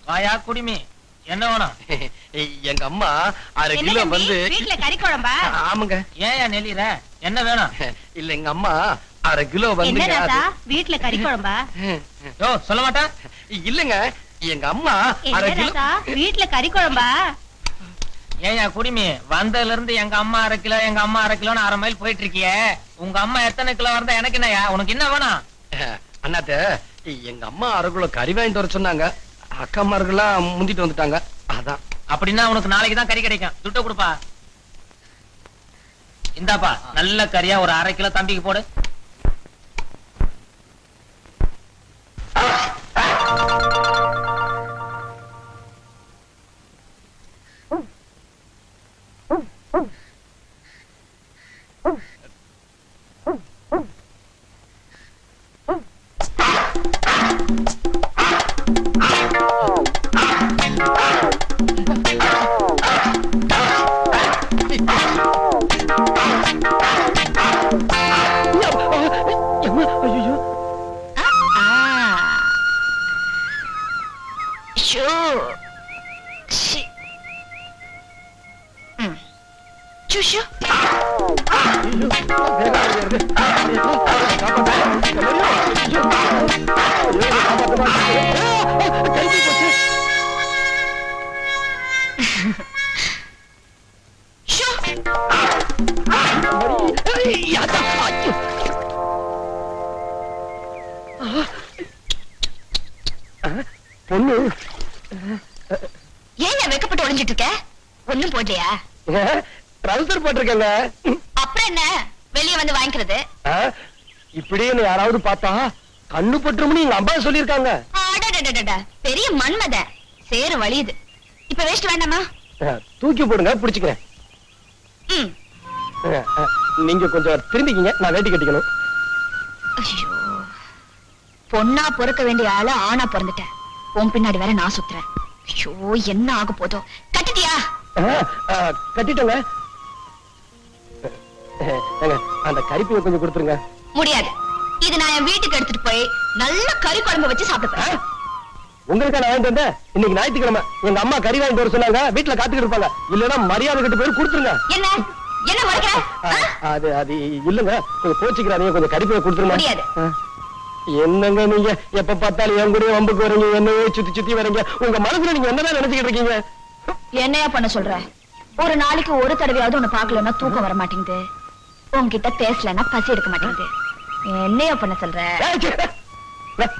வாயா குடிமி, என்ன வேணும்? எங்க அம்மா 1/2 கிலோ வந்து வீட்டுல கறி குழம்பா? ஆமாங்க. ஏன் நெல்லிற, என்ன வேணும்? இல்ல எங்க அம்மா 1/2 கிலோ வந்து வீட்டுல கறி குழம்பா? சொல்ல மாட்டா? இல்லங்க எங்க அம்மா 1/2 கிலோ வீட்டுல கறி குழம்பா? ஏயா குடிமி, வந்ததுல இருந்து எங்க அம்மா 1/2 கிலோ எங்க அம்மா 1/2 கிலோன்னு 1/2 மைல் போயிட்டு இருக்கிய. உங்க அம்மா எத்தனை கிலோ இருந்தா எனக்கு என்னயா? உனக்கு என்ன வேணும்? அண்ணாத்த எங்க அம்மா 1/2 கிலோ கறி வாங்கிட்டு வர சொன்னாங்க. அக்காமார்கள்லாம் முந்திட்டு வந்துட்டாங்க. அதான். அப்படின்னா உனக்கு நாளைக்கு தான் கறி கிடைக்கும். துட்ட கொடுப்பா. இந்தாப்பா நல்ல கறியா ஒரு 1/2 கிலோ தம்பிக்கு போடு. பொண்ணு ஏன் வெக்கப்பட்டு ஒளிஞ்சிட்டு இருக்க? ஒண்ணும் போடலையா? ட்ரவுசர் போட்டிருக்கேங்க. அப்புறம் என்ன, வெளியே வந்து வாங்கிக்கிறது? இப்படின்னு யாராவது பார்த்தா கண்ணு பட்டுரும்னு எங்க அம்மா சொல்லிருக்காங்க. பெரிய மன்மத சேரு வலியுது. இப்ப வேஸ்ட் வேண்டாமா? தூக்கி போடுங்க, புடிச்சுக்கிறேன். நீங்க கொஞ்சம் திரும்பிக்கிங்க, நான் வேட்டி கட்டிக்கணும். பொண்ணா பொறுக்க வேண்டிய ஆளு ஆணா பிறந்துட்டேன். உன் பின்னாடி வேற நான் சுத்துறேன். ஐயோ, என்ன ஆக போதோ. கட்டிட்டியா? கட்டிட்டோங்க. அந்த கறிப்பையை கொஞ்சம் கொடுத்துருங்க. முடியாது. இது நான் என் வீட்டுக்கு எடுத்துட்டு போய் நல்ல கறி குழம்பு வச்சு சாப்பிடுறேன். உங்களுக்கா நான் வாங்கிட்டு வந்தேன். இன்னைக்கு ஞாயிற்றுக்கிழமை எங்க அம்மா கறி வாங்கிட்டு வர சொன்னாங்க. வீட்டுல காத்துக்கிட்டு இருப்பாங்க. இல்லன்னா மரியாதை கிட்ட போய் கொடுத்துருங்க. என்ன என்ன மறைக்கிற? அது அது இல்லங்க, கொஞ்சம் கோச்சிக்கிறாதீங்க. கொஞ்சம் கறிப்பையை கொடுத்துருங்க. முடியாது. என்னங்க நீங்க எப்ப பார்த்தாலும் என் கூட வம்புக்கு வரீங்க, என்னவே சுத்தி சுத்தி வரீங்க. உங்க மனசுல நீங்க என்னதான் நினைச்சுக்கிட்டு இருக்கீங்க? என்னையா பண்ண சொல்ற? ஒரு நாளைக்கு ஒரு தடவையாவது உன்னை பாக்கலன்னா தூக்கம் வர மாட்டேங்குது. உன்கிட்ட பேசலன்னா பசி எடுக்க மாட்டேங்குது. என்னையா பண்ண சொல்ற?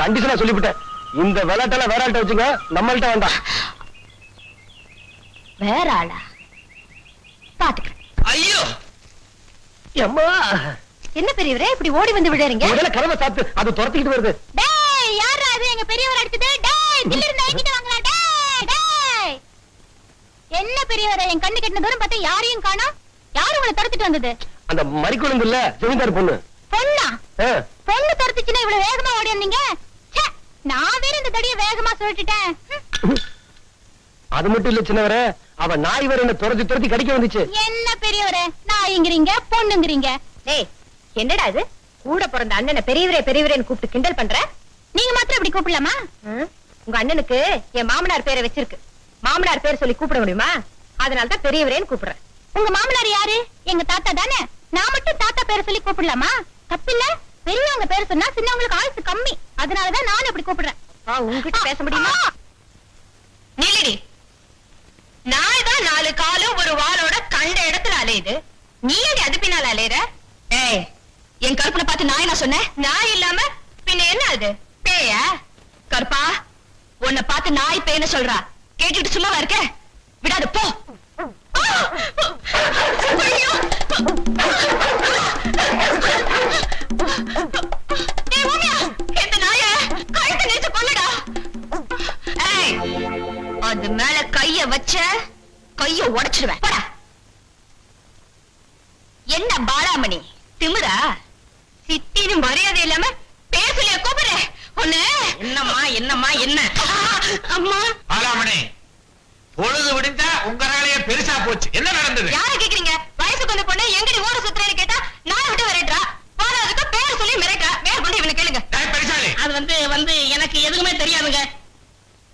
கண்டிஷனா சொல்லிவிட்டேன். இந்த விளையாட்டெல்லாம் வேற ஆள்கிட்ட வச்சுங்க, நம்மள்ட்ட வேண்டாம். வேற ஆளா? பாத்துக்கிறேன். ஐயோ அம்மா, என்ன பெரியவரே இப்படி ஓடி வந்து விடுறீங்க? முதல்ல கதவை சாத்து, அது துரத்திக்கிட்டு வருது. டேய், யாரா அது? எங்க பெரியவர் அடிச்சது. டேய், தில்லிருந்து ஐக்கிட்ட வாங்கடா. டேய் டேய், என்ன பெரியவரே, என் கண்ணு கெட்டின தூரம் பார்த்தா யாரையும் காணோம். யாரு உங்களை துரத்திட்டு வந்தது? அந்த மறிக்குழந்து இல்ல, ஜமீன்தார் பொண்ணு. பொண்ணா? பொண்ணு துரத்துச்சுன்னா இவ்வளவு வேகமா ஓடி வந்தீங்க? நான் வேற இந்த தடிய வேகமா சொல்லிட்டேன். அது மட்டும் இல்ல சின்னவரே, அவ நாய் வேற என்ன துரத்தி துரத்தி கடிக்க வந்துச்சு. என்ன பெரியவரே, நாய்ங்கிறீங்க பொண்ணுங்கிறீங்க. டேய், என்னடா இது? கூட பிறந்த அண்ணனை பெரியவரே பெரியவரேன்னு கூப்பிட்டு கிண்டல் பண்ற? நீங்க மாத்திரம் இப்படி கூப்பிடலாமா? உங்க அண்ணனுக்கு என் மாமனார் பேரை வச்சிருக்கு. மாமனார் பேர் சொல்லி கூப்பிட முடியுமா? அதனாலதான் பெரியவரேன்னு கூப்பிடுறேன். உங்க மாமனார் யாரு? எங்க தாத்தா தானே. நான் மட்டும் தாத்தா பேரை சொல்லி கூப்பிடலாமா? தப்பில்ல. பெரியவங்க பேர் சொன்னா சின்னவங்களுக்கு ஆயுசு கம்மி. அதனாலதான் நானும் இப்படி கூப்பிடுறேன். உங்ககிட்ட பேச முடியுமா? நில்லடி. நாய் தான் 4 காலும் ஒரு வாளோட கண்ட இடத்துல அலையுது. நீ ஏன் அது பின்னால அலையுற? ஏய், என் கருப்பனை பார்த்து நாய் நான் சொன்னேன். நாய் இல்லாம பின்ன என்ன அது? பேயா? கருப்பா, உன்னை பார்த்து நாய் பேன்னு சொல்றா. கேட்டுட்டு சும்மாவா இருக்க? விடாது, போ. அது மேல கைய வச்ச கைய உடைச்சிடுவேன். என்ன பாலாமணி திமிரா? சித்தின்னு மரியாதை இல்லாம பேசலைய கூப்பிடுற ஒண்ணு. என்னம்மா என்னம்மா என்ன? அம்மா பாலாமணி, பொழுது விடிந்தா உங்க வேலையே பெருசா போச்சு. என்ன நடந்தது? யார கேக்குறீங்க? வயசுக்கு வந்த பொண்ணு எங்கடி ஊர சுத்துறேன்னு கேட்டா நான் விட்டு வரேன்றா. போனதுக்கு பேர் சொல்லி மிரட்டா. வேற கொண்டு இவனை கேளுங்க. பெருசாலி, அது வந்து எனக்கு எதுவுமே தெரியாதுங்க.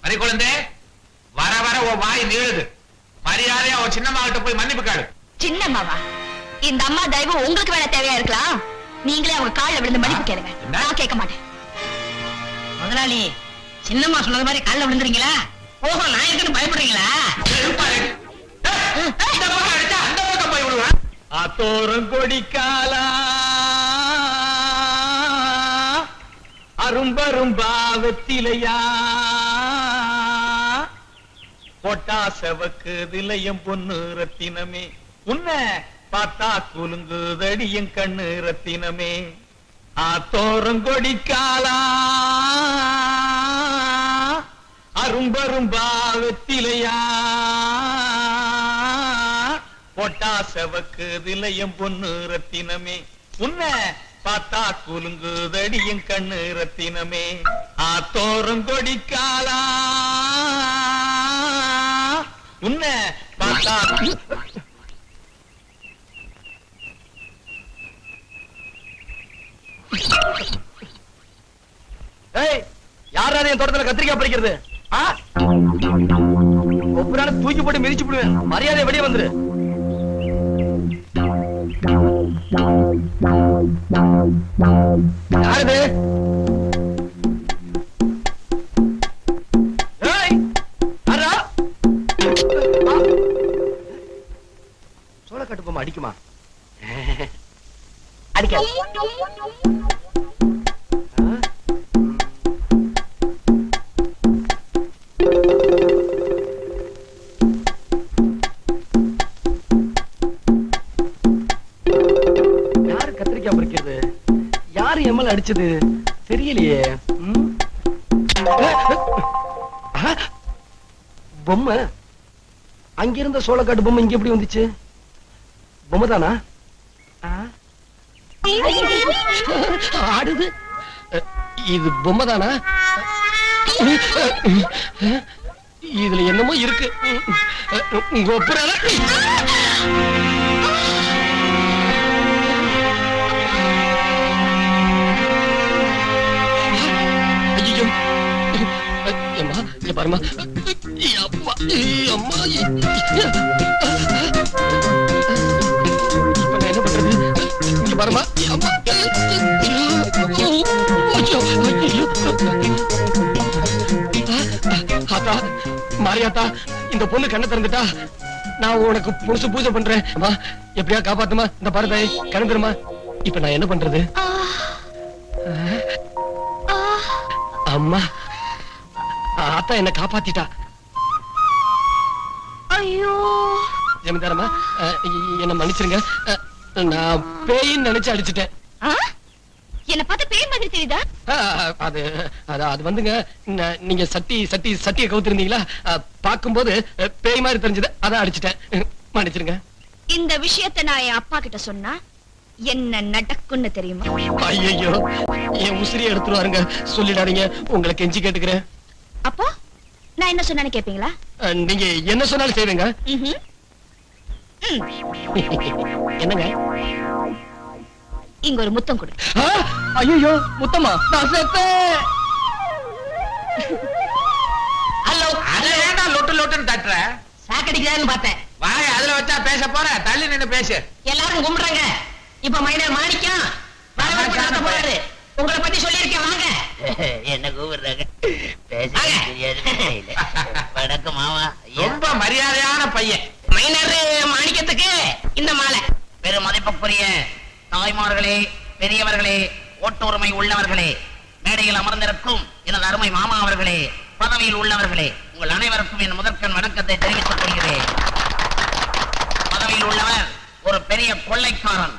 மறி குழந்தை, உன் வாய் நீளுது. மரியாதையா அவன் சின்னம்மா கிட்ட போய் மன்னிப்பு கேளு. சின்னம்மாவா? இந்த அம்மா தயவு உங்களுக்கு வேணா தேவையா இருக்கலாம். நீங்களே அவங்க கால்ல விழுந்து மன்னிப்பு கேளுங்க. நான் கேட்க மாட்டேன். முதலாளி, சின்னம்மா சொன்னது மாதிரி கால்ல விழுந்துறீங்களா? ஓஹோ, நான் இருக்குன்னு பயப்படுறீங்களா? இந்த பக்கம் அடிச்சா அந்த பக்கம் போய் விடுவேன். ஆத்தோரம் கொடிக்காலா அரும்பரும்பா வெத்திலையா போட்டா செவக்கு திலையம் பொண்ணு ரத்தினமே உன்னை பார்த்தா குலுங்குதடி என் கண்ணு ரத்தினமே. ஆத்தோரம் கொடிக்காலா அரும்பரும்பா வெத்திலையா போட்டா செவக்கு திலையம் பொண்ணு ரத்தினமே உன்னை பார்த்தா குலுங்குதடி என் கண்ணு ரத்தினமே. ஆத்தோரம் கொடிக்காலா உன்னை பார்த்தா யாராவது என் தோட்டத்துல கத்திரிக்காய் பறிக்கிறது? ஒவ்வொரு தூக்கி போட்டு மிதிச்சு விடுவேன். மரியாதை வெளியே வந்துரு. யாருது? சோளக்காட்டு பொம்மை அடிக்குமா? அடிக்க அடிச்சது தெரியலையே. பொம்மை அங்கிருந்த சோளக்காட்டு பொம்மை இங்க எப்படி வந்துச்சு? பொம்மை தானா? ஆடுது. இது பொம்மை தானா? இதுல என்னமோ இருக்கு. பாருமா, என்ன பண்றது? பாருமா, மாரியாத்தா, இந்த பொண்ணு கண்ணை திறந்துட்டா நான் உனக்கு புதுசு பூஜை பண்றேன். எப்படியா காப்பாத்துமா? இந்த பாருதாய் கண்ணு தருமா. இப்ப நான் என்ன பண்றது? அம்மா, ஆத்தா என்ன காப்பாத்திட்டா. ஐயோ ஜமீன்தாரம்மா, என்ன மன்னிச்சிருங்க. நான் பேயின்னு நினைச்சு அடிச்சுட்டேன். என்ன பார்த்து பேய் மாதிரி தெரியுதா? அது வந்துங்க, நீங்க சட்டியை கவுத்திருந்தீங்களா, பாக்கும்போது பேய் மாதிரி தெரிஞ்சது, அதான் அடிச்சுட்டேன். மன்னிச்சிருங்க. இந்த விஷயத்தை நான் என் அப்பா கிட்ட சொன்னா என்ன நடக்கும்னு தெரியுமா? ஐயோ, என் உசிரியை எடுத்துருவாருங்க. சொல்லிடாதீங்க, உங்களை கெஞ்சி கேட்டுக்கிறேன். அப்போ நான் என்ன சொன்னான்னு கேப்பீங்களா? நீங்க என்ன சொன்னாலும் செய்வேங்க. என்னங்க? இங்க ஒரு முத்தம் கொடு. ஐயோ, முத்தமா? நான் செத்தேன். ஹலோ, அத ஏன்டா லொட்டு லொட்டுன்னு தட்டுற? சாக்கடிக்கிறான்னு பார்த்தேன். வாய அதுல வச்சா பேச போற, தள்ளி நின்னு பேசு. எல்லாரும் கும்பிடுறாங்க. இப்ப மைனர் மாணிக்கம் போறாரு. உங்களை பத்தி சொல்லியிருக்கேன், வாங்க. என்ன கூப்பிடுறாங்க? வணக்கம் மாமா. ரொம்ப மரியாதையான பையன். மைனர் மாணிக்கத்துக்கு இந்த மாலை. பெரும் மதிப்புக்குரிய தாய்மார்களே, பெரியவர்களே, ஓட்டு உரிமை உள்ளவர்களே, மேடையில் அமர்ந்திருக்கும் எனது அருமை மாமா அவர்களே, பதவியில் உள்ளவர்களே, உங்கள் அனைவருக்கும் என் முதற்கண் வணக்கத்தை தெரிவித்துக் கொள்கிறேன். பதவியில் உள்ளவர் ஒரு பெரிய கொள்ளைக்காரன்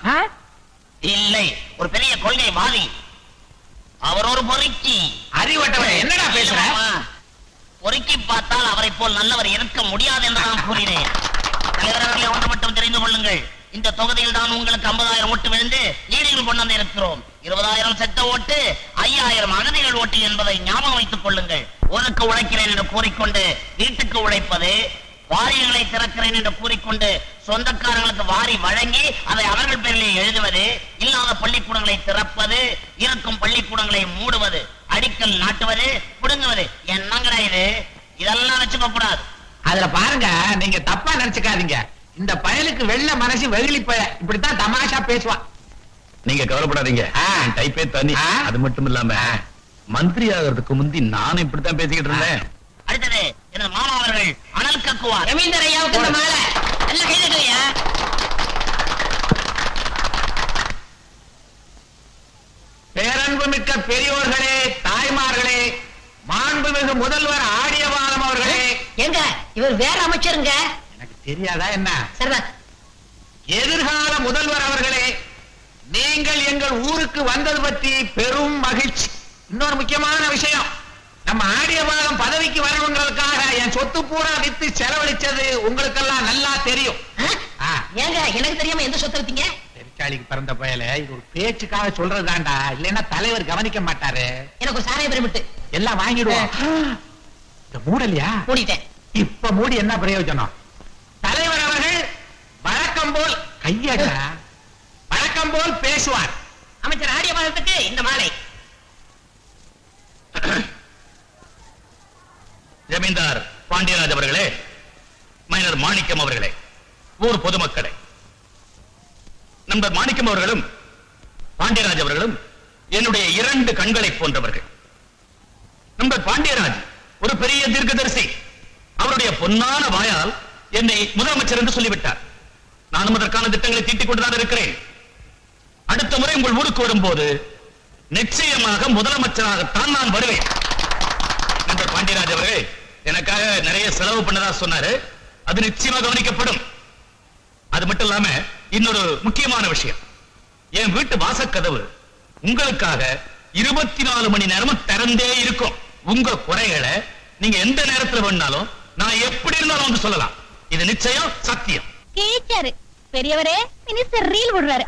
இல்லை, ஒரு பெரிய கொள்கைவாதி. அவர் ஒரு பொறுக்கி. அறிவட்டவன் என்னடா பேசுற? பொறுக்கி பார்த்தால் அவரை போல் நல்லவர் இருக்க முடியாது என்று நான் கூறினேன். தலைவர்களே, ஒன்று மட்டும் தெரிந்து கொள்ளுங்கள். இந்த தொகுதியில் தான் உங்களுக்கு 50,000 ஓட்டு விழுந்து லீடிங் கொண்டு வந்து இருக்கிறோம். 20,000 செத்த ஓட்டு, 5,000 அகதிகள் ஓட்டு என்பதை ஞாபகம் வைத்துக் கொள்ளுங்கள். ஊருக்கு உழைக்கிறேன் என்று கூறிக்கொண்டு வீட்டுக்கு உழைப்பது, வாரியங்களை திறக்கிறேன் என்று கூறிக்கொண்டு சொந்தக்காரர்களுக்கு வாரி வழங்கி அதை அவர்கள் பேரிலே எழுதுவது, இல்லாத பள்ளிக்கூடங்களை திறப்பது, இருக்கும் பள்ளிக்கூடங்களை மூடுவது, அடிக்கல் நாட்டுவது, புடுங்குவது, என்னங்கடா இது? இதெல்லாம் வச்சுக்க கூடாது. அதுல பாருங்க, நீங்க தப்பா நினைச்சுக்காதீங்க. இந்த பயலுக்கு வெள்ள மனசு வெகுளி பய இப்படித்தான் தமாஷா பேசுவான். நீங்க கவலைப்படாதீங்க, டைப்பே தனி. அது மட்டும் இல்லாம மந்திரி ஆகிறதுக்கு முந்தி நானும் இப்படித்தான் பேசிக்கிட்டு இருந்தேன். அடுத்தது எனது மாமா அவர்கள் அனல் கக்குவார். ரவீந்தர் ஐயாவுக்கு இந்த மாலை நல்ல கைதட்டுவியா? பேரன்பு மிக்க பெரியோர்களே, தாய்மார்களே, மாண்புமிகு முதல்வர் ஆடியபாலம் அவர்களே. எங்க இவர் வேற அமைச்சருங்க. எனக்கு தெரியாதா என்ன? சரிதான். எதிர்கால முதல்வர் அவர்களே, நீங்கள் எங்கள் ஊருக்கு வந்தது பற்றி பெரும் மகிழ்ச்சி. இன்னொரு முக்கியமான விஷயம், நம்ம ஆடியபாலம் பதவிக்கு வரணுங்கிறதுக்காக என் சொத்து பூரா வித்து செலவழிச்சது உங்களுக்கெல்லாம் நல்லா தெரியும். ஏங்க எனக்கு தெரியாம எந்த சொத்தை வித்தீங்க? பெருச்சாளிக்கு பிறந்த பயல, இது ஒரு பேச்சுக்காக சொல்றதுதான்டா, இல்லைன்னா தலைவர் கவனிக்க மாட்டாரு. எனக்கு ஒரு சாராய பிரமிட்டு எல்லாம் வாங்கிடுவோம். இந்த மூடலையா? மூடிட்டேன். இப்ப மூடி என்ன பிரயோஜனம்? தலைவர் அவர்கள் வழக்கம் போல் கையடா வழக்கம் போல் பேசுவார். அமைச்சர் ஆடியபாலத்துக்கு இந்த மாலை. ஜமீன்தார் பாண்டியராஜ் அவர்களே, மைனர் மாணிக்கம் அவர்களே, ஊர் பொதுமக்களே, நண்பர் மாணிக்கம் அவர்களும் பாண்டியராஜ் அவர்களும் என்னுடைய 2 கண்களை போன்றவர்கள். நண்பர் பாண்டியராஜ் ஒரு பெரிய தீர்க்கதரிசி. அவருடைய பொன்னான வாயால் என்னை முதலமைச்சர் என்று சொல்லிவிட்டார். நானும் அதற்கான திட்டங்களை தீட்டிக் கொண்டுதான் இருக்கிறேன். அடுத்த முறை உங்கள் ஊருக்கு வரும்போது நிச்சயமாக முதலமைச்சராகத்தான் நான் வருவேன். நண்பர் பாண்டியராஜ் அவர்கள் எனக்காக நிறைய செலவு பண்ணதா சொன்னாரு. அது நிச்சயமாக கவனிக்கப்படும். அது மட்டும் இல்லாம இன்னொரு முக்கியமான விஷயம், என் வீட்டு வாசக்கதவு உங்களுக்காக 24 மணி நேரமும் திறந்தே இருக்கும். உங்க குறைகளை நீங்க எந்த நேரத்துல வேணாலும் நான் எப்படி இருந்தாலும் வந்து சொல்லலாம். இது நிச்சயம், சத்தியம். கேச்சாரு பெரியவரே, மினிஸ்டர் ரீல் விடுறாரு.